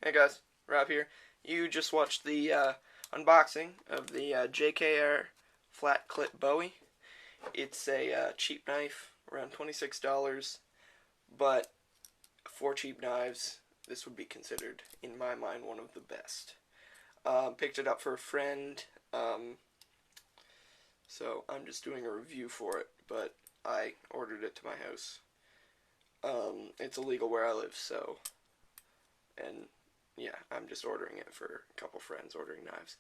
Hey guys, Rob here. You just watched the unboxing of the JKR flat clip Bowie. It's a cheap knife, around $26, but for cheap knives, this would be considered, in my mind, one of the best. Picked it up for a friend, so I'm just doing a review for it, but I ordered it to my house. It's illegal where I live, so, and yeah, I'm just ordering it for a couple friends ordering knives.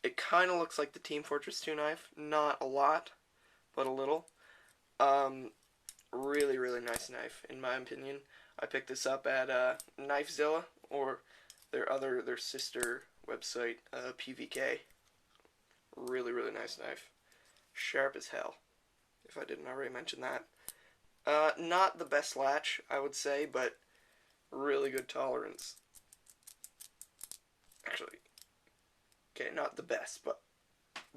It kind of looks like the Team Fortress 2 knife. Not a lot, but a little. Really, really nice knife, in my opinion. I picked this up at Knifezilla, or their sister website, PVK. Really, really nice knife. Sharp as hell, if I didn't already mention that. Not the best latch, I would say, but really good tolerance. Actually, okay, not the best, but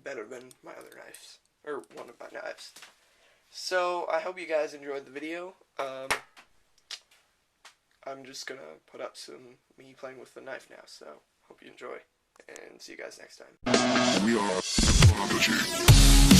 better than my other knives, or one of my knives. So, I hope you guys enjoyed the video. I'm just gonna put up some me playing with the knife now, so hope you enjoy, and see you guys next time. We are Prodigy.